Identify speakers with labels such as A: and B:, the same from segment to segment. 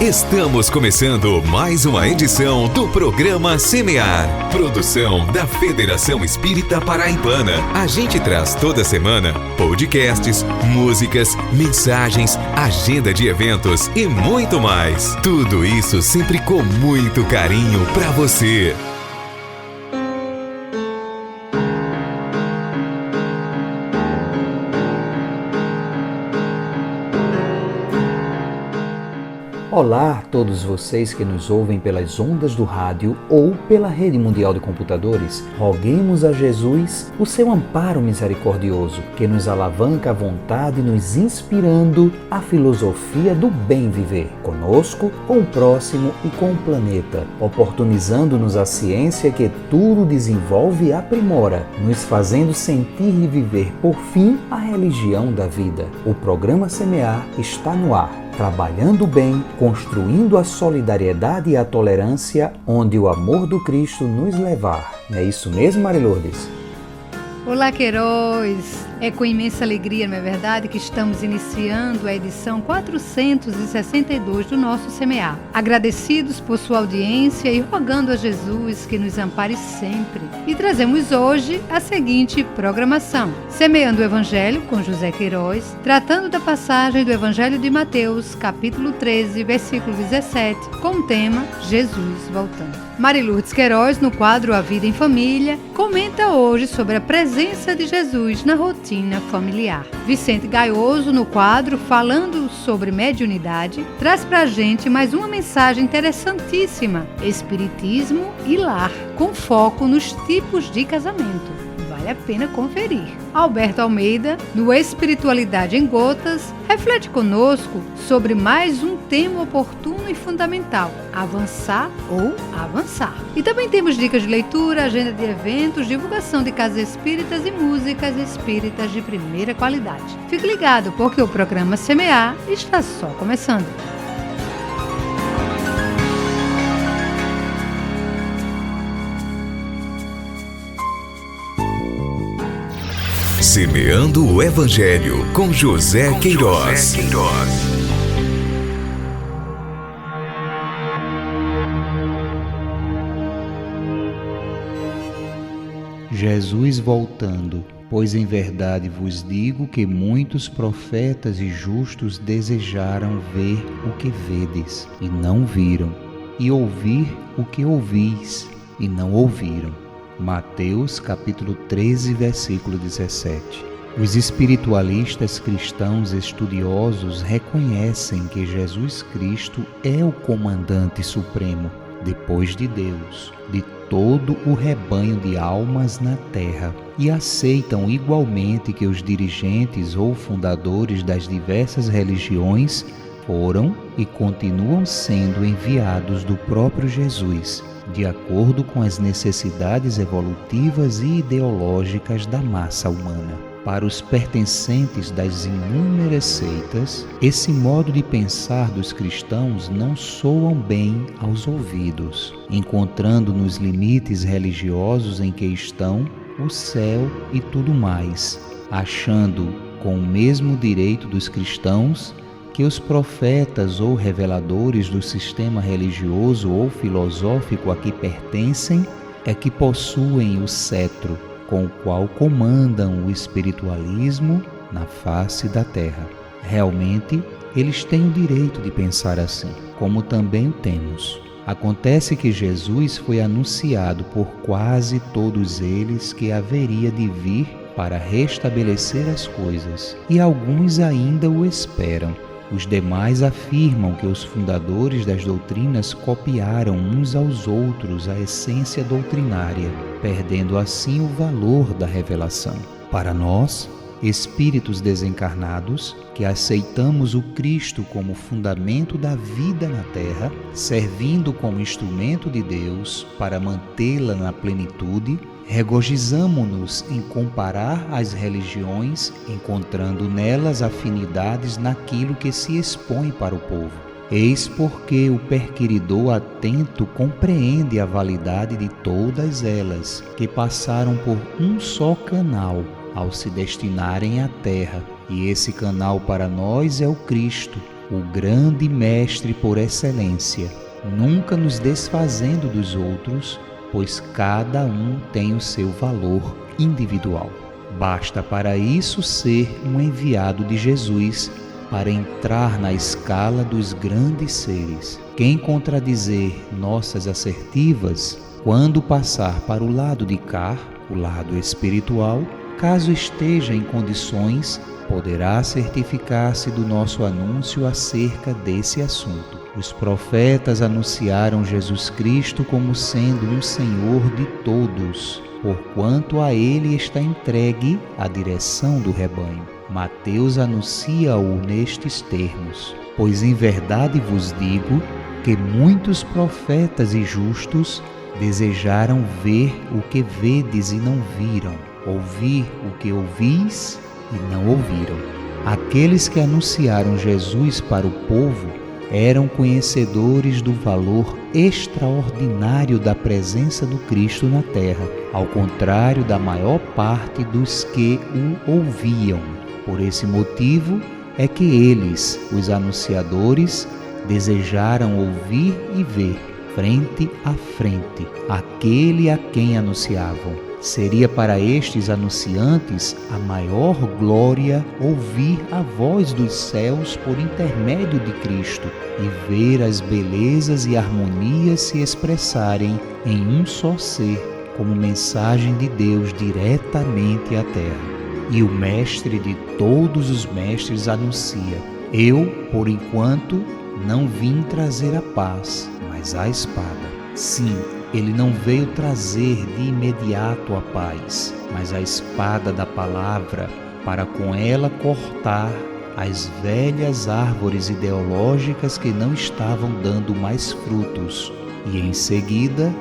A: Estamos começando mais uma edição do programa Semear, produção da Federação Espírita Paraibana. A gente traz toda semana podcasts, músicas, mensagens, agenda de eventos e muito mais. Tudo isso sempre com muito carinho para você.
B: Olá a todos vocês que nos ouvem pelas ondas do rádio ou pela rede mundial de computadores. Roguemos a Jesus o seu amparo misericordioso, que nos alavanca à vontade, nos inspirando a filosofia do bem viver, conosco, com o próximo e com o planeta, oportunizando-nos a ciência que tudo desenvolve e aprimora, nos fazendo sentir e viver, por fim, a religião da vida. O programa Semear está no ar, trabalhando bem, construindo a solidariedade e a tolerância, onde o amor do Cristo nos levar. Não é isso mesmo, Mari Lourdes?
C: Olá, Queiroz! É com imensa alegria, não é verdade, que estamos iniciando a edição 462 do nosso Semear. Agradecidos por sua audiência e rogando a Jesus que nos ampare sempre. E trazemos hoje a seguinte programação: Semeando o Evangelho com José Queiroz, tratando da passagem do Evangelho de Mateus, capítulo 13, versículo 17, com o tema Jesus voltando. Mari Lourdes Queiroz, no quadro A Vida em Família, comenta hoje sobre a presença de Jesus na rotina familiar. Vicente Gaioso, no quadro Falando sobre Mediunidade, traz pra gente mais uma mensagem interessantíssima: Espiritismo e lar, com foco nos tipos de casamento. Vale a pena conferir. Alberto Almeida, no Espiritualidade em Gotas, reflete conosco sobre mais um tema oportuno e fundamental: avançar ou avançar. E também temos dicas de leitura, agenda de eventos, divulgação de casas espíritas e músicas espíritas de primeira qualidade. Fique ligado, porque o programa Semear está só começando.
A: Semeando o Evangelho com José Queiroz.
B: Jesus voltando. Pois em verdade vos digo que muitos profetas e justos desejaram ver o que vedes, e não viram, e ouvir o que ouvis, e não ouviram. Mateus capítulo 13, versículo 17. Os espiritualistas cristãos estudiosos reconhecem que Jesus Cristo é o comandante supremo, depois de Deus, de todo o rebanho de almas na terra, e aceitam igualmente que os dirigentes ou fundadores das diversas religiões foram e continuam sendo enviados do próprio Jesus, de acordo com as necessidades evolutivas e ideológicas da massa humana. Para os pertencentes das inúmeras seitas, esse modo de pensar dos cristãos não soam bem aos ouvidos, encontrando nos limites religiosos em que estão o céu e tudo mais, achando, com o mesmo direito dos cristãos, que os profetas ou reveladores do sistema religioso ou filosófico a que pertencem é que possuem o cetro com o qual comandam o espiritualismo na face da terra. Realmente, eles têm o direito de pensar assim, como também o temos. Acontece que Jesus foi anunciado por quase todos eles que haveria de vir para restabelecer as coisas, e alguns ainda o esperam. Os demais afirmam que os fundadores das doutrinas copiaram uns aos outros a essência doutrinária, perdendo assim o valor da revelação. Para nós, espíritos desencarnados, que aceitamos o Cristo como fundamento da vida na terra, servindo como instrumento de Deus para mantê-la na plenitude, regozijamo-nos em comparar as religiões, encontrando nelas afinidades naquilo que se expõe para o povo. Eis porque o perquiridor atento compreende a validade de todas elas, que passaram por um só canal ao se destinarem à terra, e esse canal para nós é o Cristo, o grande mestre por excelência, nunca nos desfazendo dos outros, pois cada um tem o seu valor individual. Basta para isso ser um enviado de Jesus para entrar na escala dos grandes seres. Quem contradizer nossas assertivas, quando passar para o lado de cá, o lado espiritual, caso esteja em condições, poderá certificar-se do nosso anúncio acerca desse assunto. Os profetas anunciaram Jesus Cristo como sendo um Senhor de todos, porquanto a Ele está entregue a direção do rebanho. Mateus anuncia-o nestes termos: pois em verdade vos digo que muitos profetas e justos desejaram ver o que vedes e não viram, ouvir o que ouvis e não ouviram. Aqueles que anunciaram Jesus para o povo eram conhecedores do valor extraordinário da presença do Cristo na terra, ao contrário da maior parte dos que o ouviam. Por esse motivo é que eles, os anunciadores, desejaram ouvir e ver, frente a frente, aquele a quem anunciavam. Seria para estes anunciantes a maior glória ouvir a voz dos céus por intermédio de Cristo e ver as belezas e harmonias se expressarem em um só ser, como mensagem de Deus diretamente à terra. E o Mestre de todos os mestres anuncia: eu, por enquanto, não vim trazer a paz, mas a espada. Sim, ele não veio trazer de imediato a paz, mas a espada da palavra, para com ela cortar as velhas árvores ideológicas que não estavam dando mais frutos, e em seguida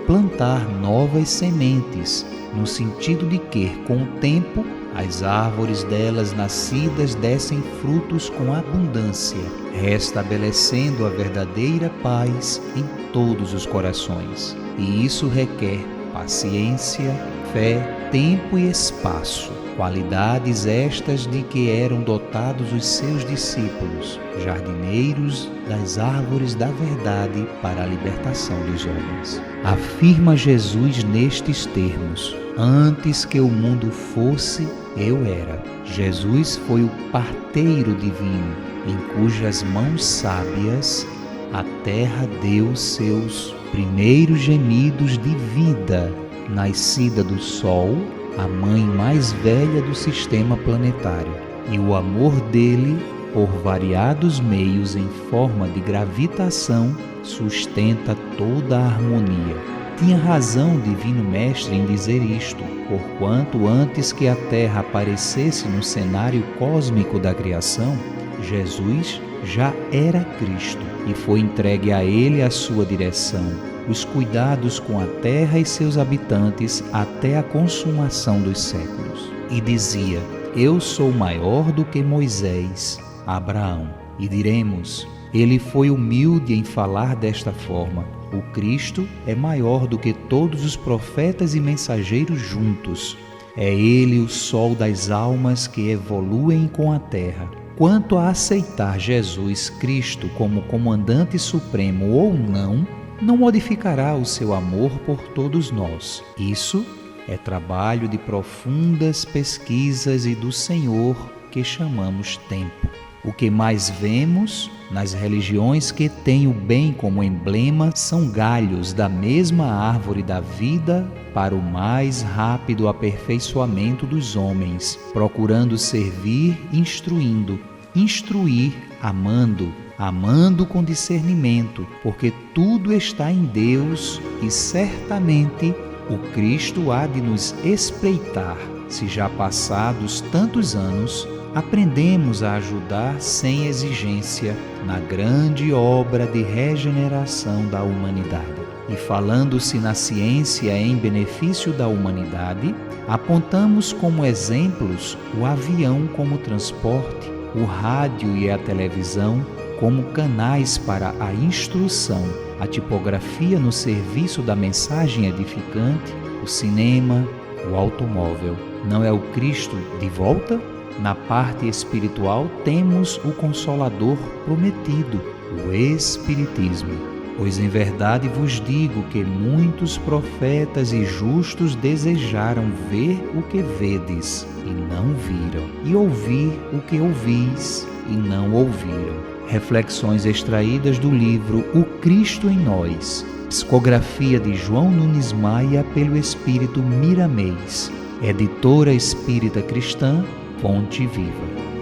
B: plantar novas sementes, no sentido de que, com o tempo, as árvores delas nascidas dessem frutos com abundância, restabelecendo a verdadeira paz em todos os corações. E isso requer paciência, fé, tempo e espaço, qualidades estas de que eram dotados os seus discípulos, jardineiros das árvores da verdade para a libertação dos homens. Afirma Jesus nestes termos: antes que o mundo fosse, eu era. Jesus foi o parteiro divino, em cujas mãos sábias a terra deu seus primeiros gemidos de vida, nascida do Sol, a mãe mais velha do sistema planetário. E o amor dele, por variados meios em forma de gravitação, sustenta toda a harmonia. Tinha razão o Divino Mestre em dizer isto, porquanto antes que a Terra aparecesse no cenário cósmico da criação, Jesus já era Cristo e foi entregue a Ele a sua direção, os cuidados com a terra e seus habitantes até a consumação dos séculos. E dizia: eu sou maior do que Moisés, Abraão. E diremos: ele foi humilde em falar desta forma. O Cristo é maior do que todos os profetas e mensageiros juntos. É Ele o sol das almas que evoluem com a terra. Quanto a aceitar Jesus Cristo como comandante supremo ou não, não modificará o seu amor por todos nós. Isso é trabalho de profundas pesquisas e do Senhor que chamamos tempo. O que mais vemos nas religiões que têm o bem como emblema são galhos da mesma árvore da vida para o mais rápido aperfeiçoamento dos homens, procurando servir instruindo, instruir amando, amando com discernimento, porque tudo está em Deus e certamente o Cristo há de nos espreitar, se já passados tantos anos aprendemos a ajudar sem exigência na grande obra de regeneração da humanidade. E falando-se na ciência em benefício da humanidade, apontamos como exemplos o avião como transporte, o rádio e a televisão como canais para a instrução, a tipografia no serviço da mensagem edificante, o cinema, o automóvel. Não é o Cristo de volta? Na parte espiritual temos o Consolador prometido, o Espiritismo. Pois em verdade vos digo que muitos profetas e justos desejaram ver o que vedes e não viram, e ouvir o que ouvis e não ouviram. Reflexões extraídas do livro O Cristo em Nós, psicografia de João Nunes Maia pelo Espírito Miramês, editora espírita cristã, Fonte Viva.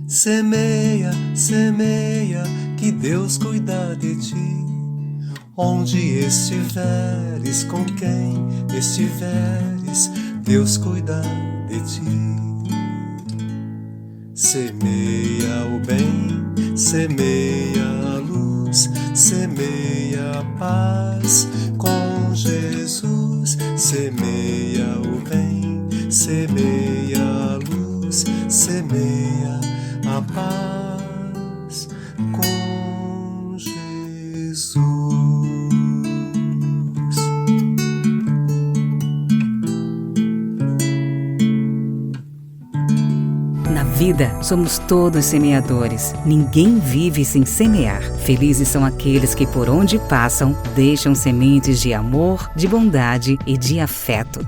D: Semeia, semeia, que Deus cuida de ti. Onde estiveres, com quem estiveres, Deus cuida de ti. Semeia o bem, semeia a luz, semeia a paz com Jesus. Semeia o bem, semeia a luz, semeia a paz com Jesus.
E: Na vida, somos todos semeadores. Ninguém vive sem semear. Felizes são aqueles que, por onde passam, deixam sementes de amor, de bondade e de afeto.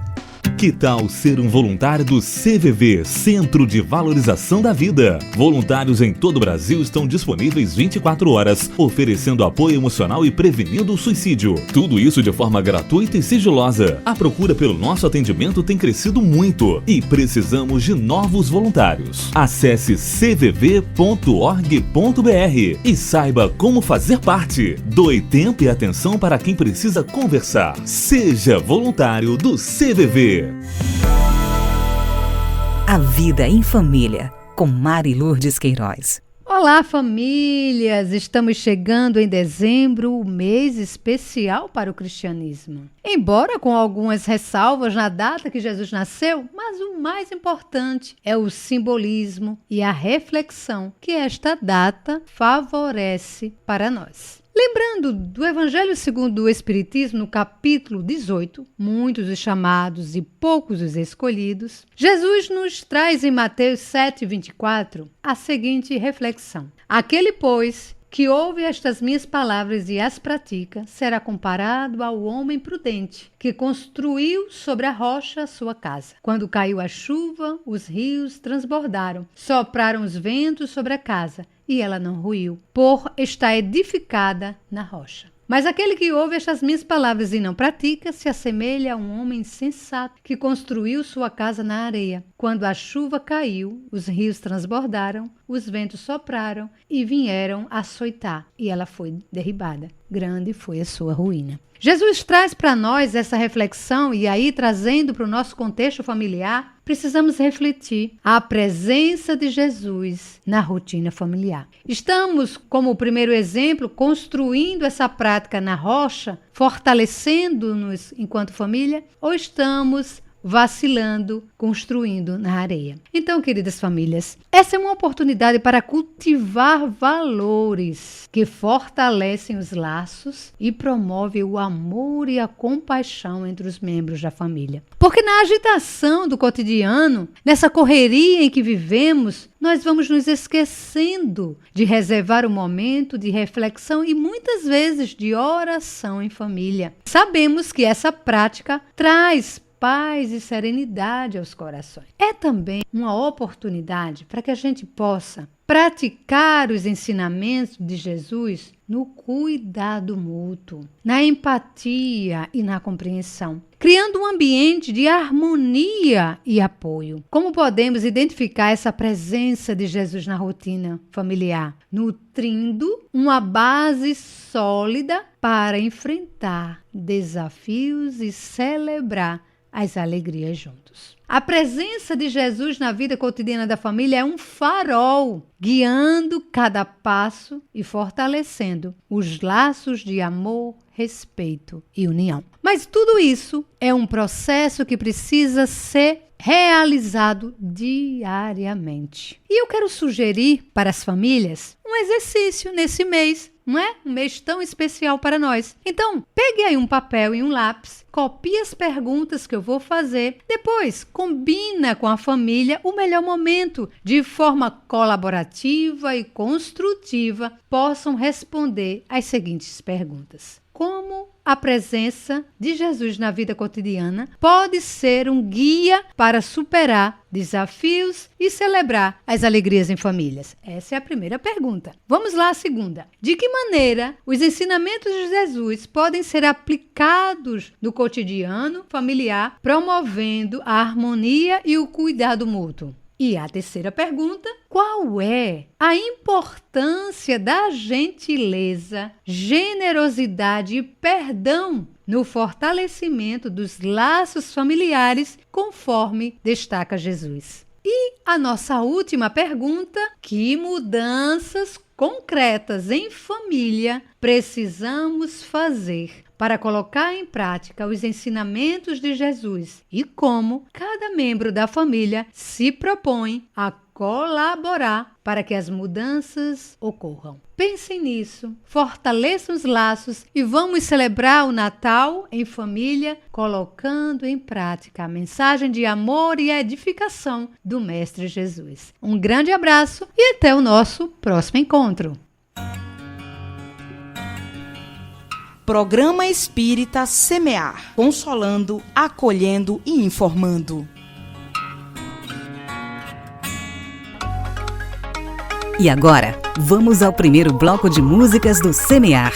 F: Que tal ser um voluntário do CVV, Centro de Valorização da Vida? Voluntários em todo o Brasil estão disponíveis 24 horas, oferecendo apoio emocional e prevenindo o suicídio. Tudo isso de forma gratuita e sigilosa. A procura pelo nosso atendimento tem crescido muito e precisamos de novos voluntários. Acesse cvv.org.br e saiba como fazer parte. Doe tempo e atenção para quem precisa conversar. Seja voluntário do CVV.
E: A Vida em Família, com Mari Lourdes Queiroz.
C: Olá, famílias! Estamos chegando em dezembro, o mês especial para o cristianismo. Embora com algumas ressalvas na data que Jesus nasceu, mas o mais importante é o simbolismo e a reflexão que esta data favorece para nós. Lembrando do Evangelho segundo o Espiritismo, no capítulo 18, muitos os chamados e poucos os escolhidos, Jesus nos traz em Mateus 7,24 a seguinte reflexão: aquele, pois, que ouve estas minhas palavras e as pratica, será comparado ao homem prudente, que construiu sobre a rocha a sua casa. Quando caiu a chuva, os rios transbordaram, sopraram os ventos sobre a casa, e ela não ruiu, por estar edificada na rocha. Mas aquele que ouve estas minhas palavras e não pratica, se assemelha a um homem insensato que construiu sua casa na areia. Quando a chuva caiu, os rios transbordaram, os ventos sopraram e vieram açoitar, e ela foi derribada. Grande foi a sua ruína. Jesus traz para nós essa reflexão e aí, trazendo para o nosso contexto familiar, precisamos refletir a presença de Jesus na rotina familiar. Estamos, como o primeiro exemplo, construindo essa prática na rocha, fortalecendo-nos enquanto família, ou estamos vacilando, construindo na areia? Então, queridas famílias, essa é uma oportunidade para cultivar valores que fortalecem os laços e promovem o amor e a compaixão entre os membros da família. Porque na agitação do cotidiano, nessa correria em que vivemos, nós vamos nos esquecendo de reservar um momento de reflexão e muitas vezes de oração em família. Sabemos que essa prática traz paz e serenidade aos corações. É também uma oportunidade para que a gente possa praticar os ensinamentos de Jesus no cuidado mútuo, na empatia e na compreensão, criando um ambiente de harmonia e apoio. Como podemos identificar essa presença de Jesus na rotina familiar? Nutrindo uma base sólida para enfrentar desafios e celebrar as alegrias juntos. A presença de Jesus na vida cotidiana da família é um farol, guiando cada passo e fortalecendo os laços de amor, respeito e união. Mas tudo isso é um processo que precisa ser realizado diariamente. E eu quero sugerir para as famílias um exercício nesse mês, não é? Um mês tão especial para nós. Então, pegue aí um papel e um lápis, copie as perguntas que eu vou fazer, depois combina com a família o melhor momento, de forma colaborativa e construtiva, possam responder as seguintes perguntas. Como a presença de Jesus na vida cotidiana pode ser um guia para superar desafios e celebrar as alegrias em famílias? Essa é a primeira pergunta. Vamos lá, a segunda. De que maneira os ensinamentos de Jesus podem ser aplicados no cotidiano familiar, promovendo a harmonia e o cuidado mútuo? E a terceira pergunta, qual é a importância da gentileza, generosidade e perdão no fortalecimento dos laços familiares, conforme destaca Jesus? E a nossa última pergunta, que mudanças concretas em família precisamos fazer para colocar em prática os ensinamentos de Jesus e como cada membro da família se propõe a colaborar para que as mudanças ocorram. Pensem nisso, fortaleçam os laços e vamos celebrar o Natal em família, colocando em prática a mensagem de amor e edificação do Mestre Jesus. Um grande abraço e até o nosso próximo encontro.
G: Programa Espírita Semear, consolando, acolhendo e informando.
E: E agora, vamos ao primeiro bloco de músicas do Semear.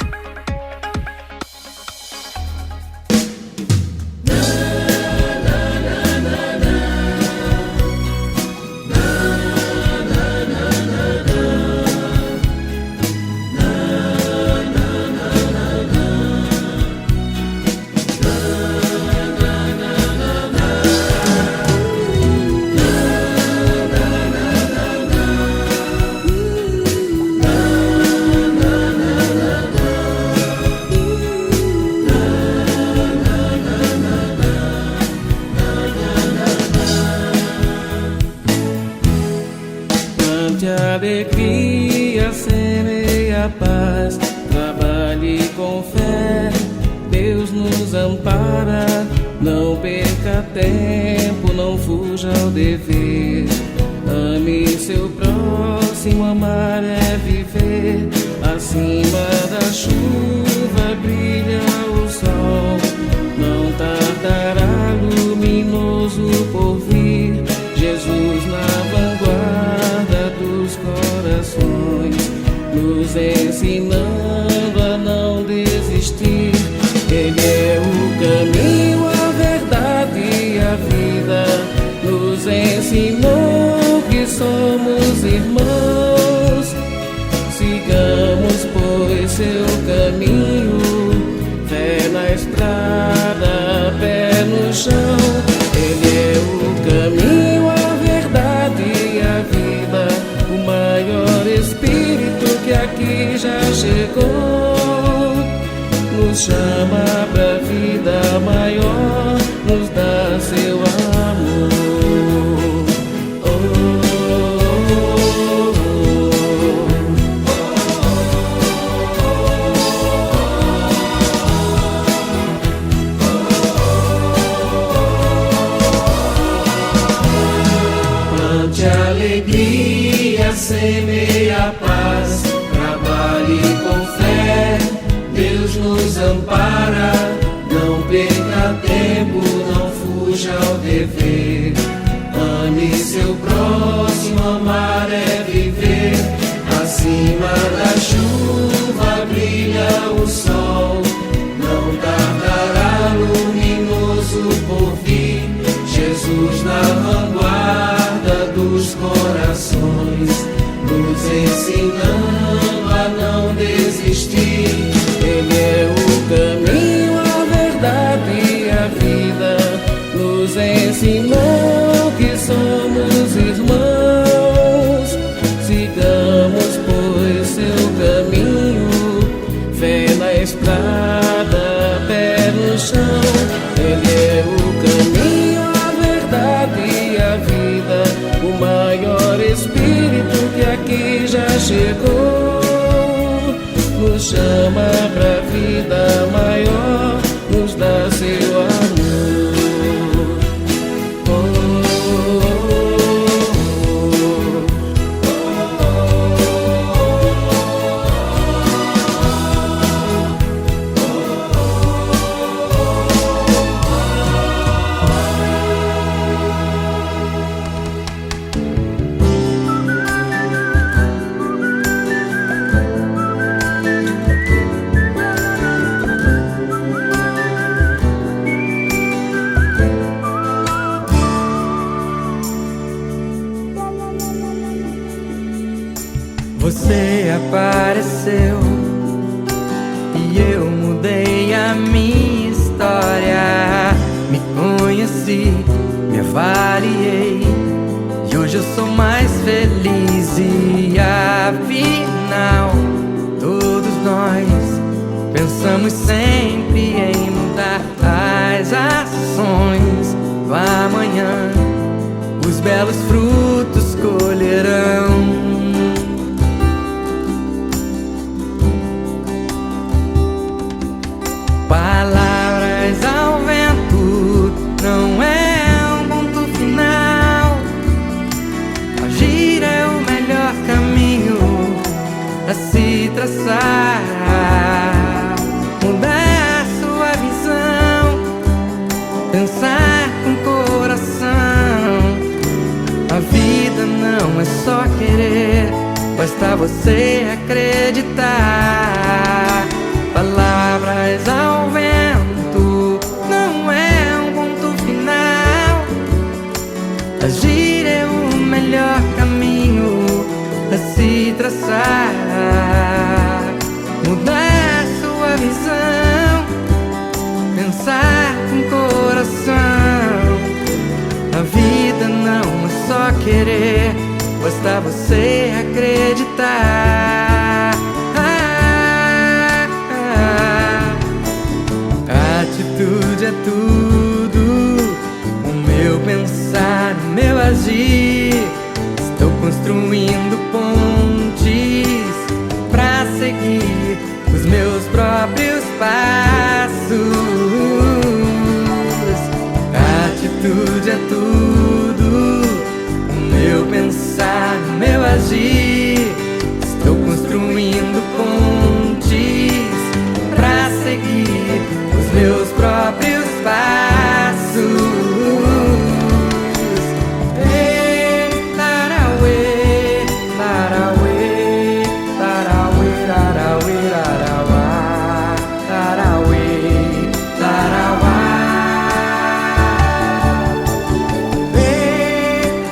H: Alegria, semeia a paz, trabalhe com fé, Deus nos ampara, não perca tempo, não fuja ao dever, ame seu próximo, amar é viver, acima da chuva brilha o sol, não tardará luminoso por vir, Jesus na vanguarda dos corações, nos ensinando a não desistir. Ele é o caminho, a verdade e a vida, nos ensinou que somos irmãos. Sigamos, pois, seu caminho, fé na estrada, pé no chão. Ele é o caminho, a verdade e a vida, o maior Espírito que aqui já chegou, nos chama pra vida maior, nos dá seu amor. Alegria, semeia a paz, trabalhe com fé, Deus nos ampara, não perca tempo, não fuja ao dever, ame seu próximo, amar é viver, acima da chuva brilha o sol, não tardará luminoso por vir, Jesus na vanguarda dos corações, nos ensinando a não desistir. Ele é o caminho, a verdade e a vida, estrada, pé no chão. Ele é o caminho, a verdade e a vida, o maior Espírito que aqui já chegou. Nos chama pra vida maior, nos dá seu amor.
I: Você apareceu e eu mudei a minha história. Me conheci, me avaliei e hoje eu sou mais feliz. E afinal, todos nós pensamos sempre em mudar as ações do amanhã. Os belos frutos colherão. Palavras ao vento não é um ponto final. Agir é o melhor caminho a se traçar. Mudar sua visão, pensar com o coração. A vida não é só querer, basta você acreditar. Palavras ao vento não é um ponto final. Agir é o melhor caminho a se traçar. Mudar sua visão, pensar com o coração. A vida não é só querer, basta você acreditar. Atitude é tudo, o meu pensar, o meu agir. Estou construindo pontes pra seguir os meus próprios passos. Atitude é tudo, o meu pensar, o meu agir. Estou construindo pontes pra seguir os meus próprios passos. Tarauê, tarauê, tarauê, tarauê, tarauá, tarauê, tarauá.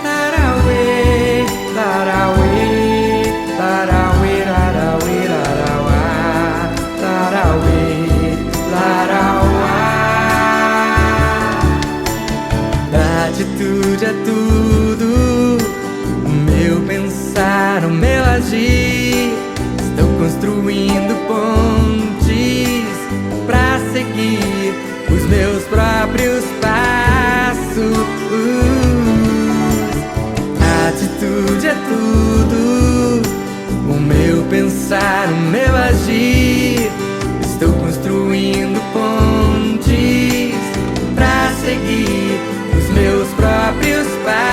I: Tarauê, tarauê, tarauê, tarauê, tarauá, tarauê, tarauá. Atitude é tudo, o meu pensar, o meu agir. Estou construindo pontes pra seguir os meus próprios passos. Atitude é tudo, o meu pensar, o meu agir. Estou construindo pontes pra seguir os meus próprios passos.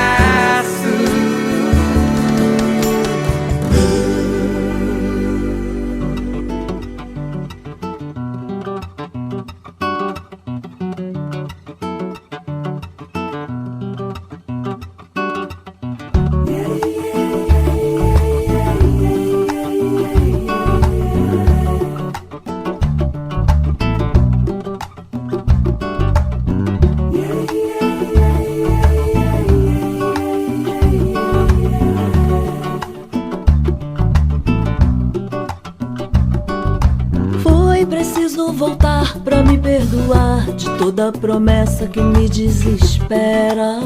J: Voltar pra me perdoar de toda promessa que me desespera.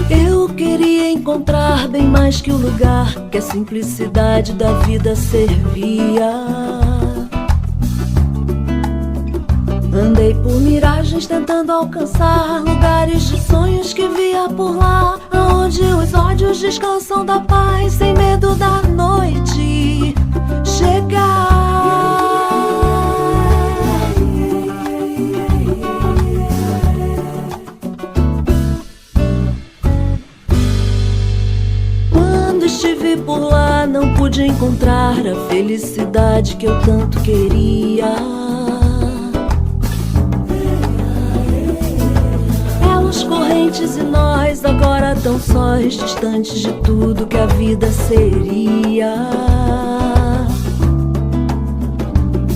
J: Eu queria encontrar bem mais que o lugar que a simplicidade da vida servia. Andei por miragens tentando alcançar lugares de sonhos que via por lá, aonde os ódios descansam da paz, sem medo da noite chegar. Quando estive por lá, não pude encontrar a felicidade que eu tanto queria. Correntes e nós agora tão sós, distantes de tudo que a vida seria.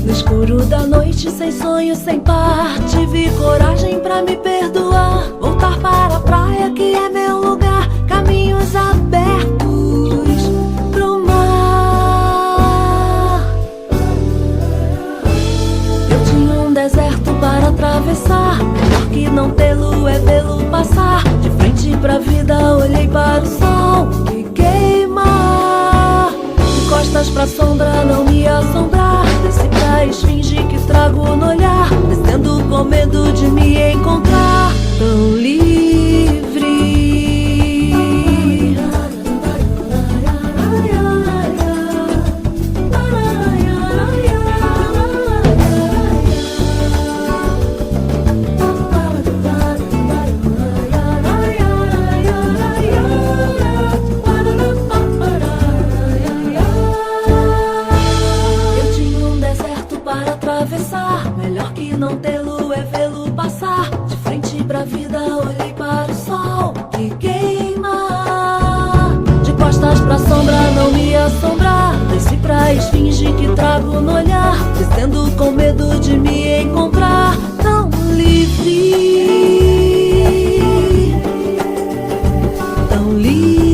J: No escuro da noite, sem sonho, sem par, tive coragem pra me perdoar, voltar para a praia que é meu lugar, caminhos abertos pro mar. Eu tinha um deserto para atravessar, melhor que não tê-lo é vê-lo passar. De frente pra vida olhei para o sol que queima, de costas pra sombra não me assombrar, desci pra esfinge que trago no olhar, descendo com medo de me encontrar tão livre. Melhor que não tê-lo é vê-lo passar. De frente pra vida olhei para o sol que queima, de costas pra sombra não me assombrar, desci pra esfinge que trago no olhar, descendo com medo de me encontrar tão livre, tão livre.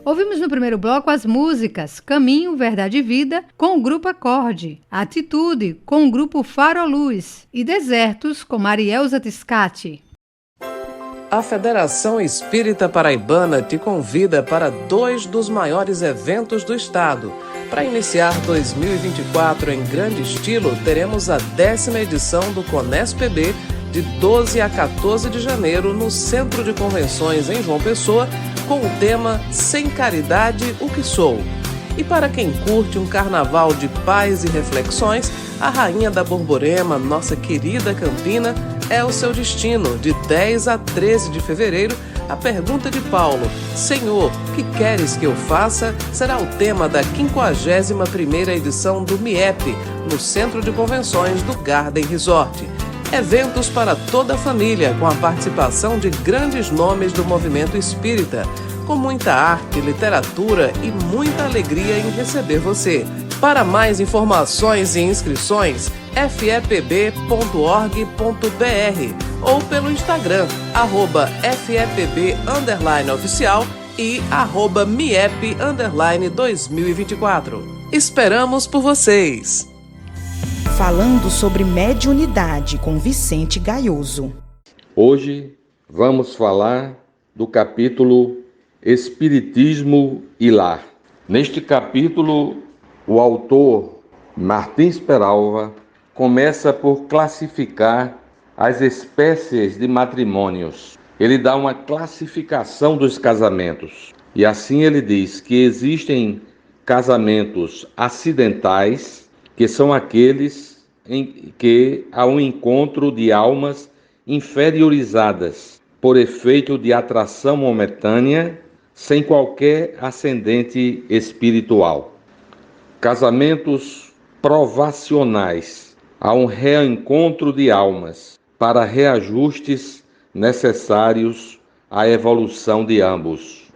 C: Ouvimos no primeiro bloco as músicas Caminho, Verdade e Vida, com o grupo Acorde, Atitude, com o grupo Faroluz e Desertos, com Marielza Tiscati.
K: A Federação Espírita Paraibana te convida para 2 dos maiores eventos do estado. Para iniciar 2024 em grande estilo, teremos a 10ª edição do CONESPB, de 12 a 14 de janeiro, no Centro de Convenções em João Pessoa, com o tema Sem Caridade, o que sou? E para quem curte um carnaval de paz e reflexões, a Rainha da Borborema, nossa querida Campina, é o seu destino. De 10 a 13 de fevereiro, a pergunta de Paulo, Senhor, que queres que eu faça? Será o tema da 51ª edição do MIEP, no Centro de Convenções do Garden Resort. Eventos para toda a família, com a participação de grandes nomes do movimento espírita, com muita arte, literatura e muita alegria em receber você. Para mais informações e inscrições, fepb.org.br ou pelo Instagram, @fepb_oficial e @miep_2024. Esperamos por vocês!
G: Falando sobre mediunidade com Vicente Gaioso.
L: Hoje vamos falar do capítulo Espiritismo e Lar. Neste capítulo, o autor Martins Peralva começa por classificar as espécies de matrimônios. Ele dá uma classificação dos casamentos. E assim ele diz que existem casamentos acidentais, que são aqueles em que há um encontro de almas inferiorizadas por efeito de atração momentânea, sem qualquer ascendente espiritual. Casamentos provacionais. Há um reencontro de almas para reajustes necessários à evolução de ambos.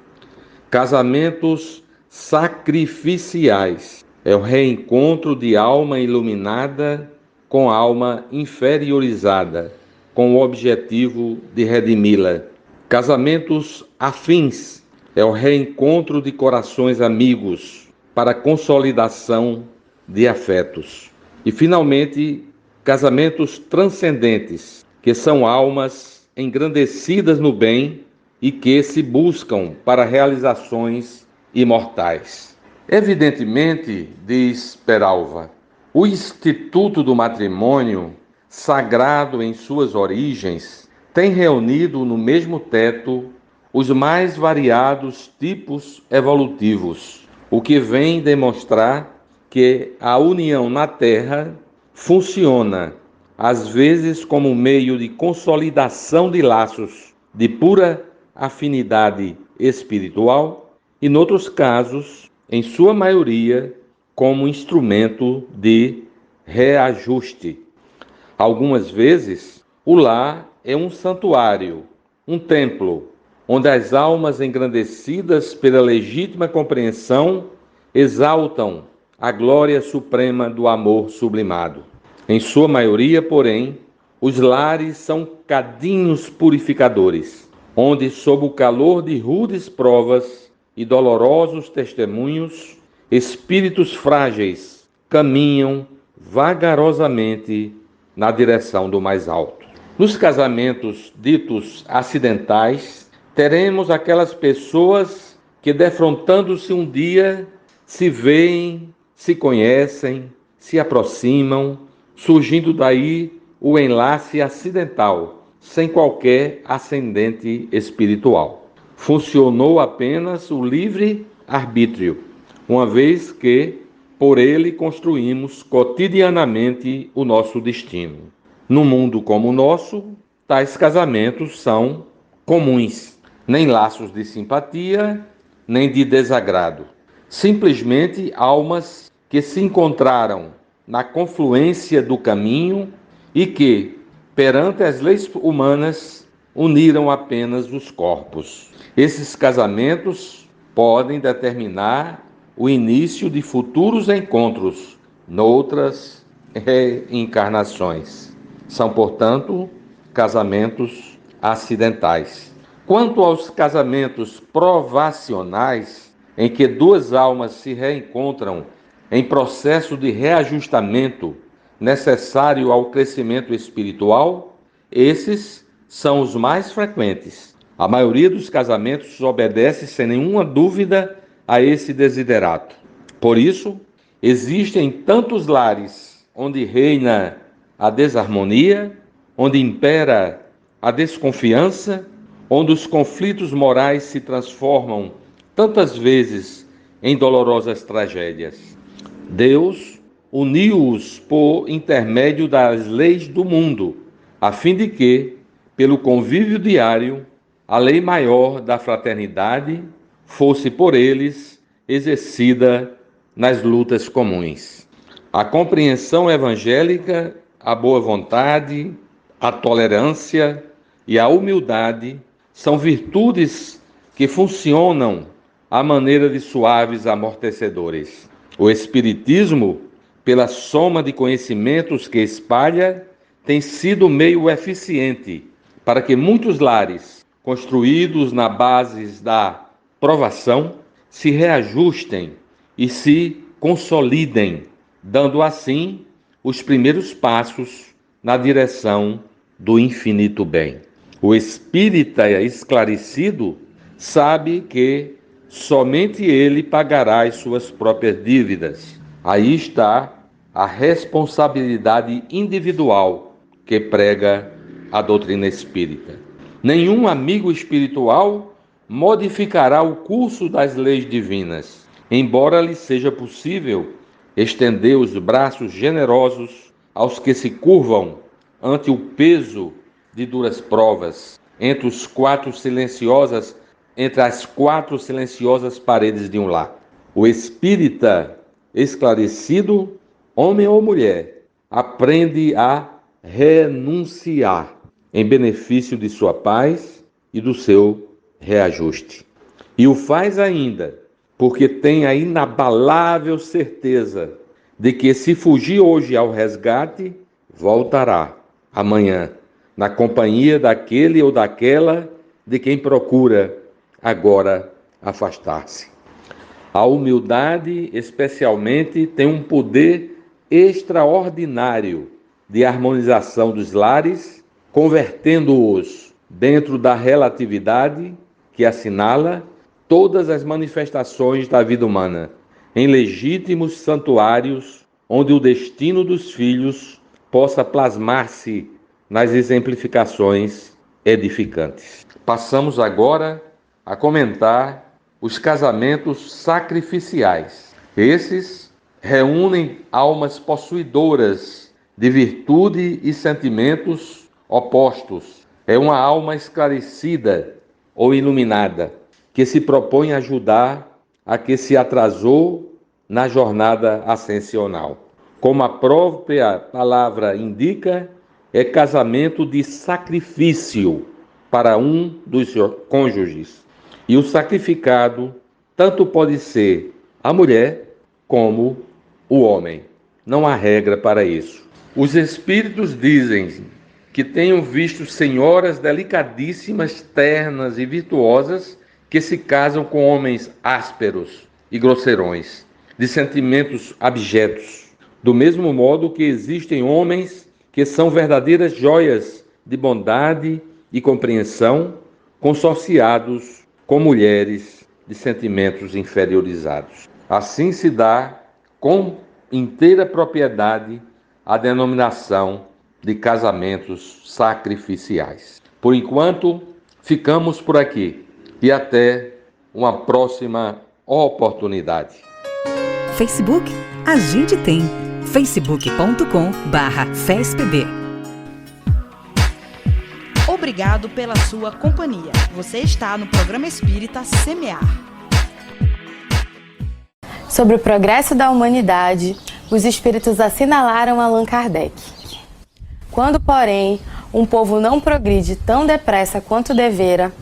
L: Casamentos sacrificiais. É o reencontro de alma iluminada com alma inferiorizada, com o objetivo de redimi-la. Casamentos afins. É o reencontro de corações amigos para a consolidação de afetos. E, finalmente, casamentos transcendentes, que são almas engrandecidas no bem e que se buscam para realizações imortais. Evidentemente, diz Peralva, o instituto do matrimônio, sagrado em suas origens, tem reunido no mesmo teto os mais variados tipos evolutivos, o que vem demonstrar que a união na Terra funciona, às vezes, como meio de consolidação de laços de pura afinidade espiritual e, em outros casos, em sua maioria, como instrumento de reajuste. Algumas vezes, o lar é um santuário, um templo, onde as almas engrandecidas pela legítima compreensão exaltam a glória suprema do amor sublimado. Em sua maioria, porém, os lares são cadinhos purificadores, onde, sob o calor de rudes provas e dolorosos testemunhos, espíritos frágeis caminham vagarosamente na direção do mais alto. Nos casamentos ditos acidentais, teremos aquelas pessoas que, defrontando-se um dia, se veem, se conhecem, se aproximam, surgindo daí o enlace acidental, sem qualquer ascendente espiritual. Funcionou apenas o livre-arbítrio, uma vez que, por ele, construímos cotidianamente o nosso destino. Num mundo como o nosso, tais casamentos são comuns, nem laços de simpatia, nem de desagrado. Simplesmente almas que se encontraram na confluência do caminho e que, perante as leis humanas, uniram apenas os corpos. Esses casamentos podem determinar o início de futuros encontros noutras reencarnações. São, portanto, casamentos acidentais. Quanto aos casamentos provacionais, em que duas almas se reencontram em processo de reajustamento necessário ao crescimento espiritual, esses são os mais frequentes. A maioria dos casamentos obedece sem nenhuma dúvida a esse desiderato. Por isso, existem tantos lares onde reina a desarmonia, onde impera a desconfiança, onde os conflitos morais se transformam tantas vezes em dolorosas tragédias. Deus uniu-os por intermédio das leis do mundo, a fim de que, pelo convívio diário, a lei maior da fraternidade fosse por eles exercida nas lutas comuns. A compreensão evangélica, a boa vontade, a tolerância e a humildade são virtudes que funcionam à maneira de suaves amortecedores. O Espiritismo, pela soma de conhecimentos que espalha, tem sido meio eficiente para que muitos lares, construídos na base da provação, se reajustem e se consolidem, dando assim os primeiros passos na direção do infinito bem. O espírita esclarecido sabe que somente ele pagará as suas próprias dívidas. Aí está a responsabilidade individual que prega a doutrina espírita. Nenhum amigo espiritual modificará o curso das leis divinas, embora lhe seja possível estender os braços generosos aos que se curvam ante o peso de duras provas, entre as quatro silenciosas paredes de um lar. O espírita esclarecido, homem ou mulher, aprende a renunciar em benefício de sua paz e do seu reajuste. E o faz ainda porque tem a inabalável certeza de que, se fugir hoje ao resgate, voltará amanhã, na companhia daquele ou daquela de quem procura agora afastar-se. A humildade, especialmente, tem um poder extraordinário de harmonização dos lares, convertendo-os dentro da relatividade que assinala todas as manifestações da vida humana, em legítimos santuários onde o destino dos filhos possa plasmar-se nas exemplificações edificantes. Passamos agora a comentar os casamentos sacrificiais. Esses reúnem almas possuidoras de virtude e sentimentos opostos. É uma alma esclarecida ou iluminada, que se propõe a ajudar a que se atrasou na jornada ascensional. Como a própria palavra indica, é casamento de sacrifício para um dos cônjuges. E o sacrificado tanto pode ser a mulher como o homem. Não há regra para isso. Os espíritos dizem que tenham visto senhoras delicadíssimas, ternas e virtuosas que se casam com homens ásperos e grosseirões, de sentimentos abjetos. Do mesmo modo que existem homens que são verdadeiras joias de bondade e compreensão, consorciados com mulheres de sentimentos inferiorizados. Assim se dá com inteira propriedade a denominação de casamentos sacrificiais. Por enquanto, ficamos por aqui e até uma próxima oportunidade.
E: Facebook? A gente tem. facebook.com/fespb.
G: Obrigado pela sua companhia. Você está no programa Espírita Semear.
M: Sobre o progresso da humanidade, os espíritos assinalaram Allan Kardec. Quando, porém, um povo não progride tão depressa quanto devera,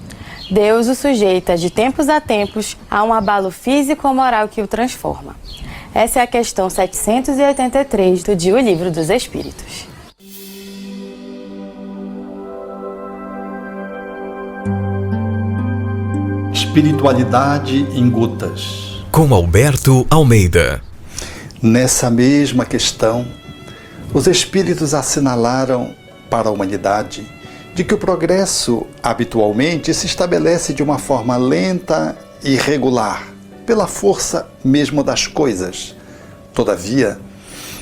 M: Deus o sujeita de tempos a tempos a um abalo físico ou moral que o transforma. Essa é a questão 783 do Dia O Livro dos Espíritos.
N: Espiritualidade em gotas.
A: Com Alberto Almeida.
N: Nessa mesma questão, os espíritos assinalaram para a humanidade de que o progresso habitualmente se estabelece de uma forma lenta e regular, pela força mesmo das coisas. Todavia,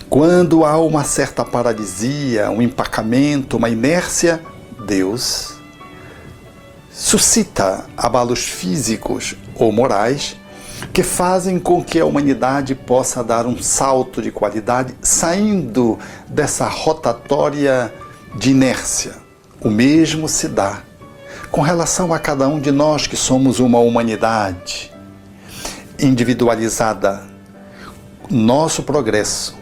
N: quando há uma certa paralisia, um empacamento, uma inércia, Deus suscita abalos físicos ou morais que fazem com que a humanidade possa dar um salto de qualidade, saindo dessa rotatória de inércia. O mesmo se dá com relação a cada um de nós, que somos uma humanidade individualizada. Nosso progresso,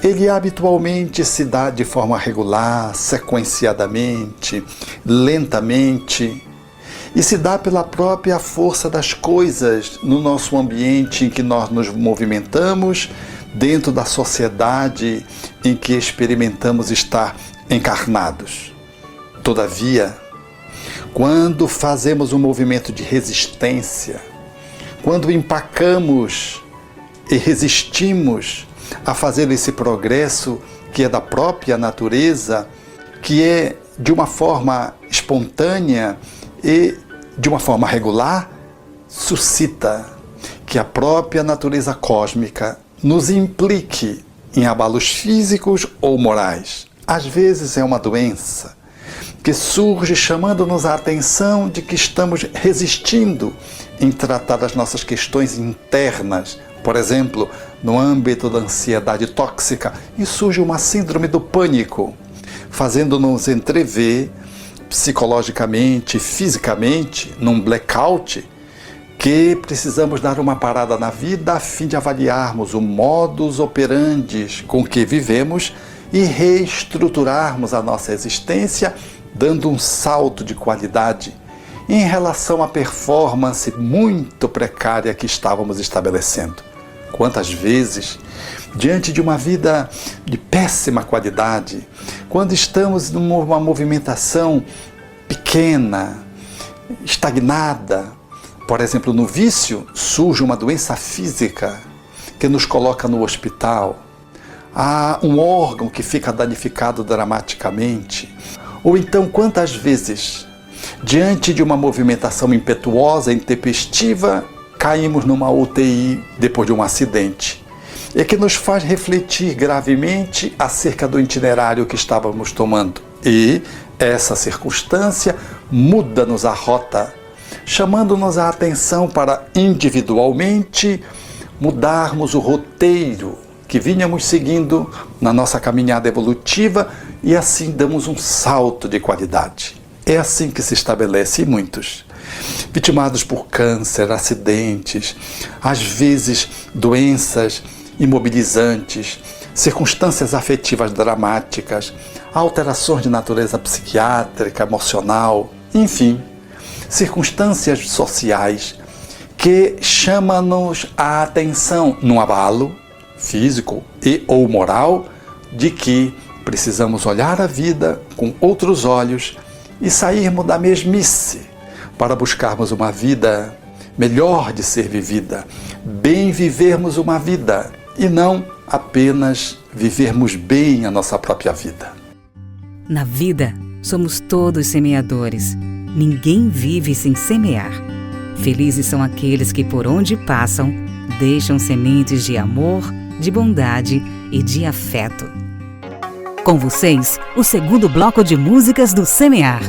N: ele habitualmente se dá de forma regular, sequenciadamente, lentamente, e se dá pela própria força das coisas no nosso ambiente em que nós nos movimentamos, dentro da sociedade em que experimentamos estar encarnados. Todavia, quando fazemos um movimento de resistência, quando empacamos e resistimos a fazer esse progresso que é da própria natureza, que é de uma forma espontânea e de uma forma regular, suscita que a própria natureza cósmica nos implique em abalos físicos ou morais. Às vezes é uma doença que surge chamando-nos a atenção de que estamos resistindo em tratar as nossas questões internas, por exemplo, no âmbito da ansiedade tóxica, e surge uma síndrome do pânico, fazendo-nos entrever psicologicamente, fisicamente, num blackout, que precisamos dar uma parada na vida a fim de avaliarmos o modus operandi com que vivemos e reestruturarmos a nossa existência, dando um salto de qualidade em relação à performance muito precária que estávamos estabelecendo. Quantas vezes, diante de uma vida de péssima qualidade, quando estamos numa movimentação pequena, estagnada, por exemplo, no vício, surge uma doença física que nos coloca no hospital. Há um órgão que fica danificado dramaticamente. Ou então, quantas vezes, diante de uma movimentação impetuosa, intempestiva, caímos numa UTI depois de um acidente. E que nos faz refletir gravemente acerca do itinerário que estávamos tomando. E essa circunstância muda-nos a rota, chamando-nos a atenção para individualmente mudarmos o roteiro que vínhamos seguindo na nossa caminhada evolutiva e assim damos um salto de qualidade. É assim que se estabelece muitos, vitimados por câncer, acidentes, às vezes doenças imobilizantes, circunstâncias afetivas dramáticas, alterações de natureza psiquiátrica, emocional, enfim, circunstâncias sociais que chamam-nos a atenção num abalo físico e ou moral de que precisamos olhar a vida com outros olhos e sairmos da mesmice para buscarmos uma vida melhor de ser vivida, bem vivermos uma vida e não apenas vivermos bem a nossa própria vida.
E: Na vida, somos todos semeadores. Ninguém vive sem semear. Felizes são aqueles que por onde passam, deixam sementes de amor, de bondade e de afeto. Com vocês, o segundo bloco de músicas do Semear.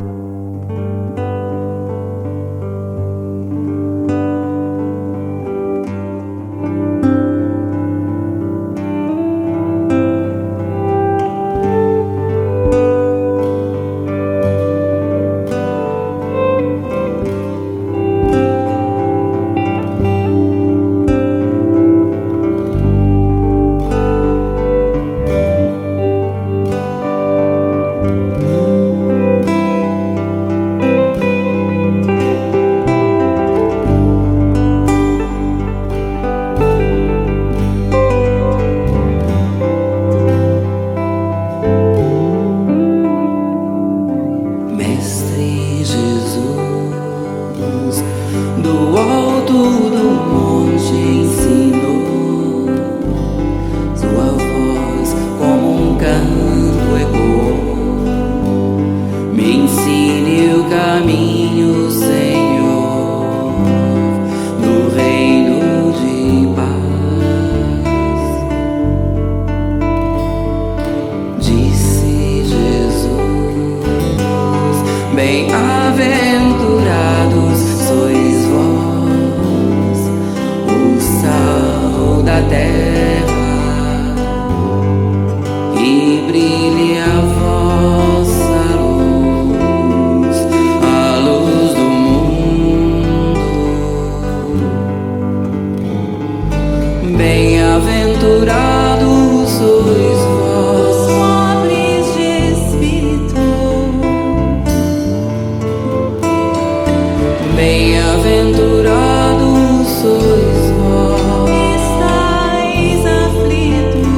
I: Bem-aventurados sois vós, o sal da terra, e brilhe a vossa luz, a luz do mundo. Bem-aventurados sois vós, pobres de espírito. Bem-aventurados sois vós, que estáis aflitos.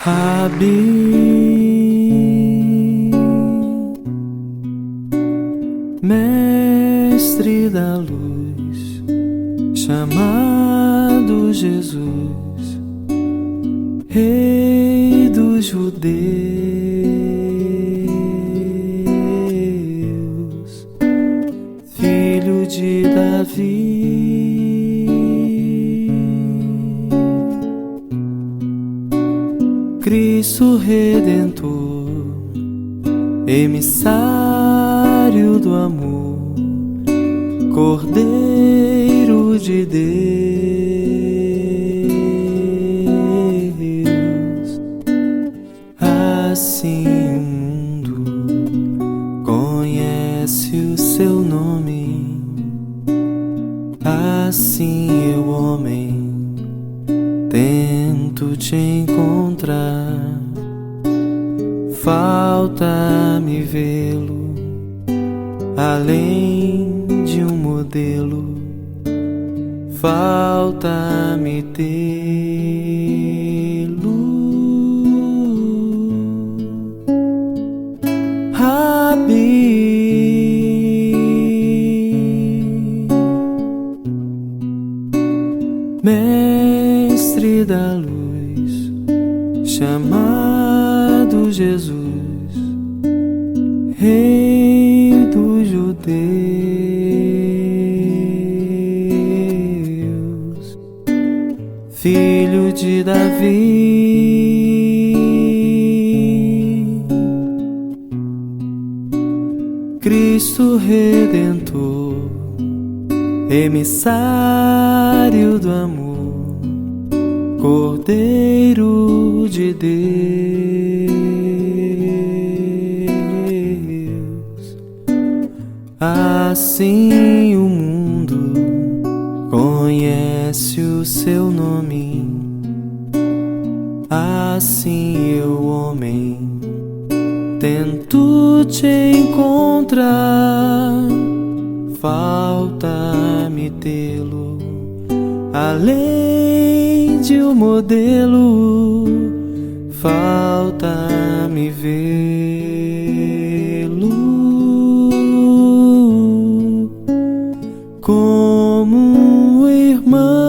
D: Rabi, Mestre da luz, chamado Jesus, Rei dos judeus, Filho de Davi, Cristo Redentor, emissário do amor, Cordeiro de Deus. Assim o mundo conhece o seu nome, assim eu, homem, tento te encontrar. Falta-me vê-lo, além de um modelo, falta-me tê-lo. Rabi, Mestre da luz, chamado Jesus, Rei dos judeus, Filho de Davi, Cristo Redentor, emissário do amor, Cordeiro de Deus. Assim o mundo conhece o seu nome, assim eu, homem, tento te encontrar. Falta-me tê-lo, além de um modelo, falta-me vê-lo como um irmão.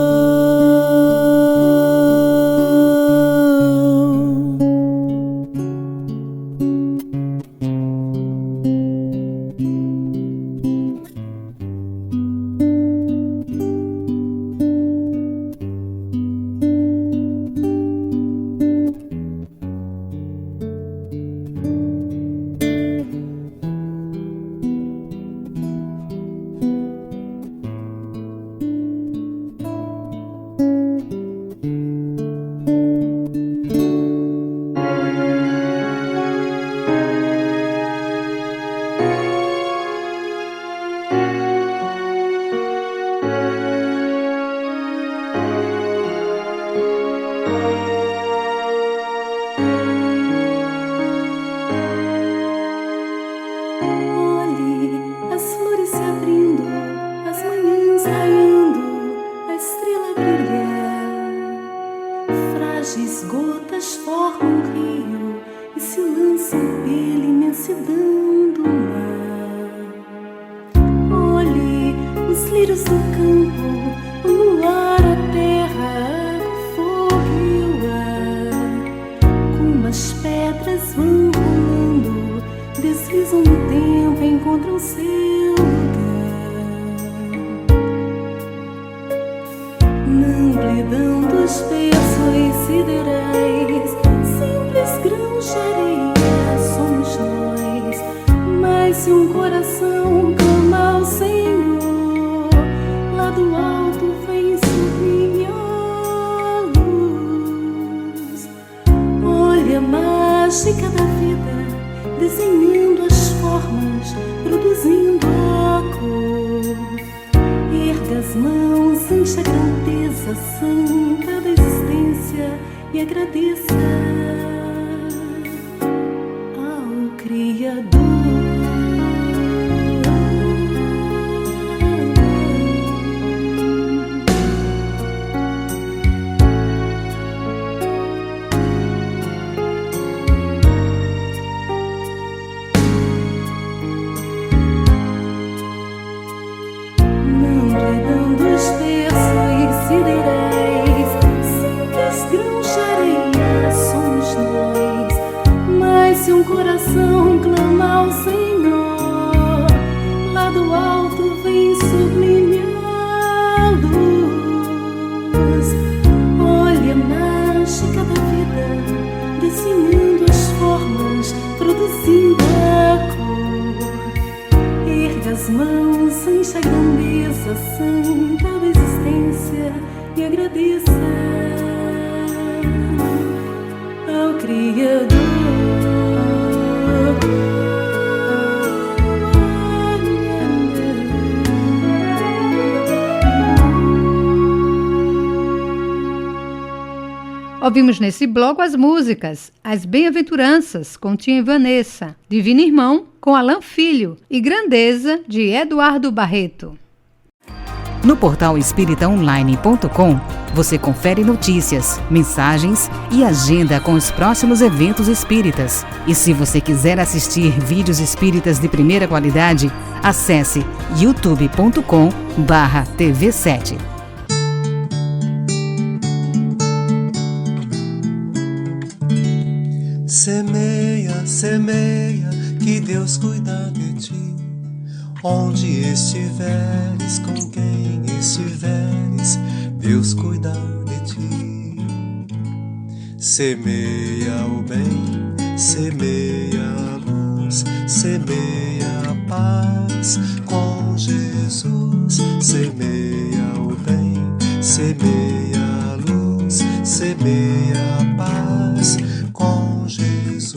J: pela existência e agradeça ao Criador.
C: Ouvimos nesse bloco as músicas As Bem-aventuranças, com Tia Vanessa, Divino Irmão, com Alan Filho e Grandeza, de Eduardo Barreto.
E: No portal espíritaonline.com, você confere notícias, mensagens e agenda com os próximos eventos espíritas. E se você quiser assistir vídeos espíritas de primeira qualidade, acesse youtube.com/TV7.
D: Semeia, semeia, que Deus cuida de ti. Onde estiveres, com quem estiveres, Deus cuida de ti. Semeia o bem, semeia a luz, semeia a paz com Jesus. Semeia o bem, semeia a luz, semeia a paz com Jesus.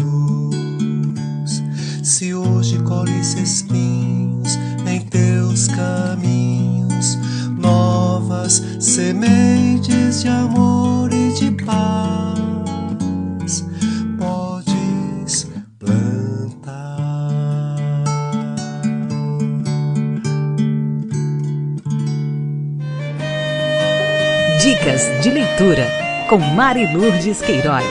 D: Se hoje colhes espinhos em teus caminhos, novas sementes de amor e de paz podes plantar.
E: Dicas de leitura com Mari Lourdes Queiroz.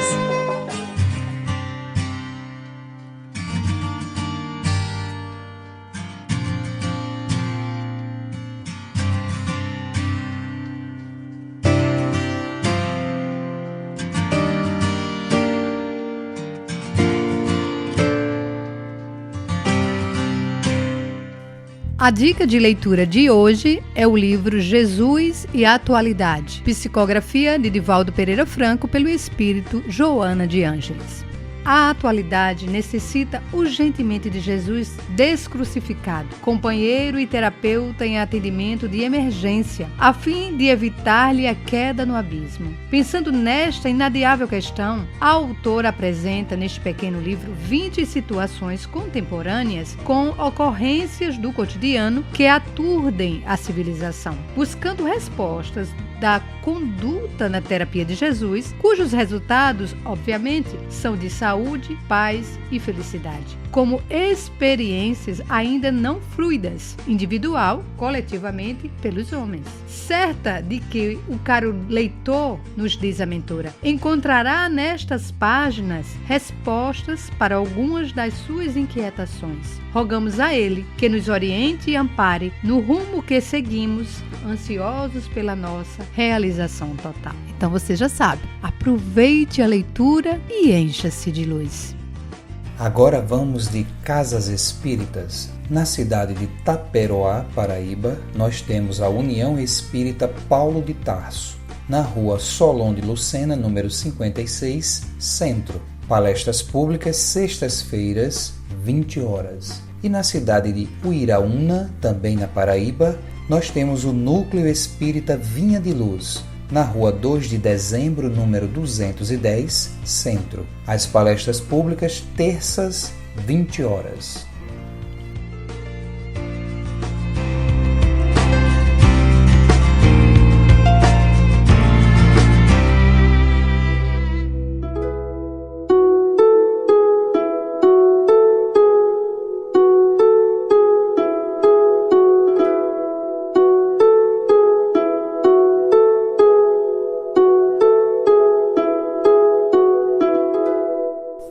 C: A dica de leitura de hoje é o livro Jesus e a Atualidade, psicografia de Divaldo Pereira Franco pelo espírito Joana de Ângeles. A atualidade necessita urgentemente de Jesus descrucificado, companheiro e terapeuta em atendimento de emergência, a fim de evitar-lhe a queda no abismo. Pensando nesta inadiável questão, a autora apresenta neste pequeno livro 20 situações contemporâneas com ocorrências do cotidiano que aturdem a civilização, buscando respostas da conduta na terapia de Jesus, cujos resultados, obviamente, são de saúde, paz e felicidade, como experiências ainda não fluidas, individual, coletivamente, pelos homens. Certa de que o caro leitor, nos diz a mentora, encontrará nestas páginas respostas para algumas das suas inquietações. Rogamos a ele que nos oriente e ampare no rumo que seguimos, ansiosos pela nossa realização total. Então você já sabe, aproveite a leitura e encha-se de luz.
B: Agora vamos de Casas Espíritas. Na cidade de Taperoá, Paraíba, nós temos a União Espírita Paulo de Tarso, na rua Solon de Lucena, número 56, Centro. Palestras públicas, sextas-feiras, 20 horas. E na cidade de Uiraúna, também na Paraíba, nós temos o Núcleo Espírita Vinha de Luz, na rua 2 de dezembro, número 210, Centro. As palestras públicas, terças, 20 horas.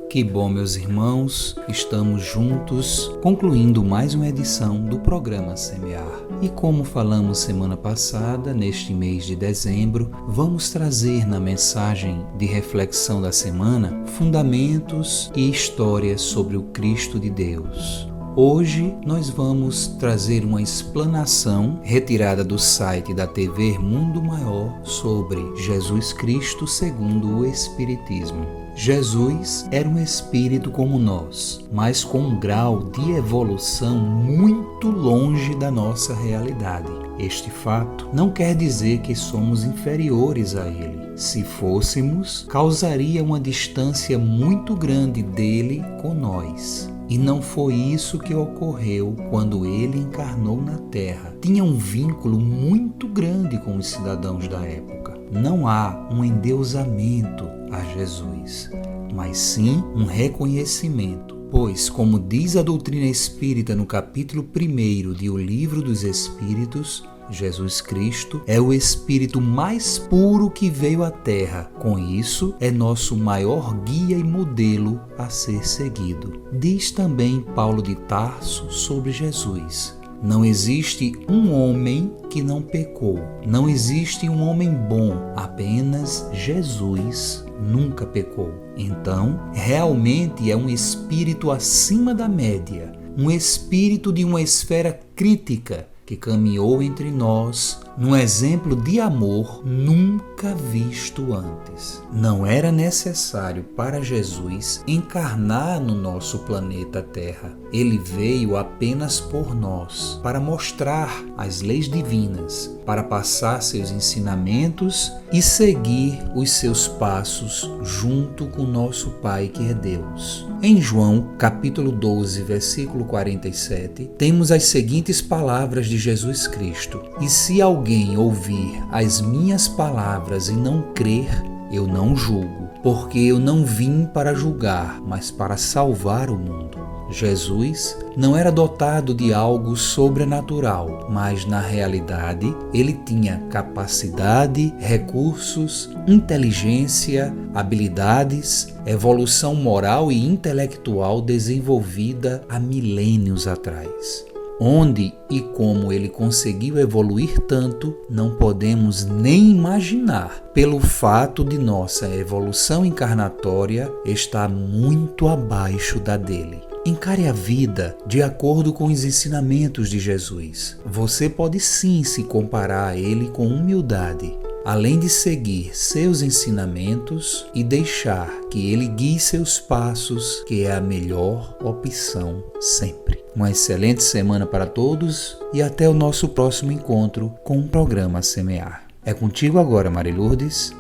B: Que bom, meus irmãos, estamos juntos, concluindo mais uma edição do programa Semear. E como falamos semana passada, neste mês de dezembro, vamos trazer na mensagem de reflexão da semana fundamentos e histórias sobre o Cristo de Deus. Hoje nós vamos trazer uma explanação retirada do site da TV Mundo Maior sobre Jesus Cristo segundo o Espiritismo. Jesus era um espírito como nós, mas com um grau de evolução muito longe da nossa realidade. Este fato não quer dizer que somos inferiores a Ele. Se fôssemos, causaria uma distância muito grande dele com nós. E não foi isso que ocorreu quando ele encarnou na Terra. Tinha um vínculo muito grande com os cidadãos da época. Não há um endeusamento a Jesus, mas sim um reconhecimento. Pois, como diz a doutrina espírita no capítulo 1 de O Livro dos Espíritos, Jesus Cristo é o Espírito mais puro que veio à Terra. Com isso, é nosso maior guia e modelo a ser seguido. Diz também Paulo de Tarso sobre Jesus: não existe um homem que não pecou. Não existe um homem bom. Apenas Jesus nunca pecou. Então, realmente é um espírito acima da média. Um espírito de uma esfera crítica que caminhou entre nós num exemplo de amor nunca visto antes. Não era necessário para Jesus encarnar no nosso planeta Terra. Ele veio apenas por nós, para mostrar as leis divinas, para passar seus ensinamentos e seguir os seus passos junto com nosso Pai que é Deus. Em João, capítulo 12, versículo 47, temos as seguintes palavras de Jesus Cristo: e se alguém ouvir as minhas palavras e não crer, eu não julgo, porque eu não vim para julgar, mas para salvar o mundo. Jesus não era dotado de algo sobrenatural, mas na realidade ele tinha capacidade, recursos, inteligência, habilidades, evolução moral e intelectual desenvolvida há milênios atrás. Onde e como ele conseguiu evoluir tanto, não podemos nem imaginar, pelo fato de nossa evolução encarnatória estar muito abaixo da dele. Encare a vida de acordo com os ensinamentos de Jesus. Você pode sim se comparar a ele com humildade, além de seguir seus ensinamentos e deixar que ele guie seus passos, que é a melhor opção sempre. Uma excelente semana para todos e até o nosso próximo encontro com o programa Semear. É contigo agora, Marilourdes.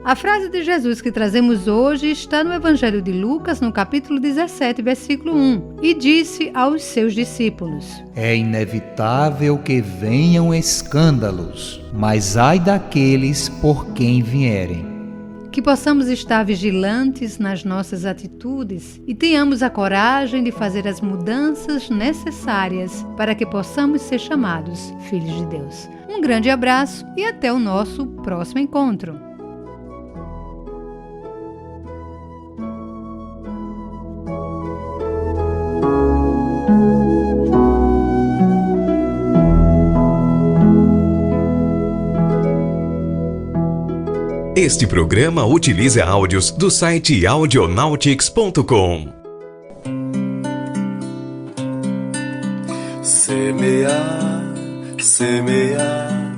C: A frase de Jesus que trazemos hoje está no Evangelho de Lucas, no capítulo 17, versículo 1, e disse aos seus discípulos:
B: é inevitável que venham escândalos, mas ai daqueles por quem vierem.
C: Que possamos estar vigilantes nas nossas atitudes e tenhamos a coragem de fazer as mudanças necessárias para que possamos ser chamados filhos de Deus. Um grande abraço e até o nosso próximo encontro.
A: Este programa utiliza áudios do site audionautics.com.
D: Semear, semear,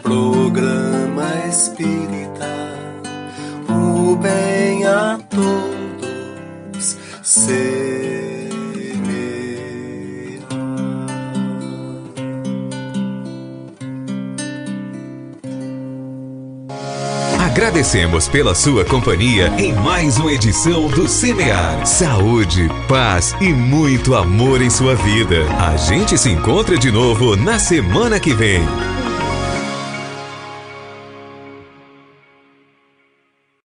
D: programa espírita, o bem a todos semear.
A: Agradecemos pela sua companhia em mais uma edição do Semear. Saúde, paz e muito amor em sua vida. A gente se encontra de novo na semana que vem.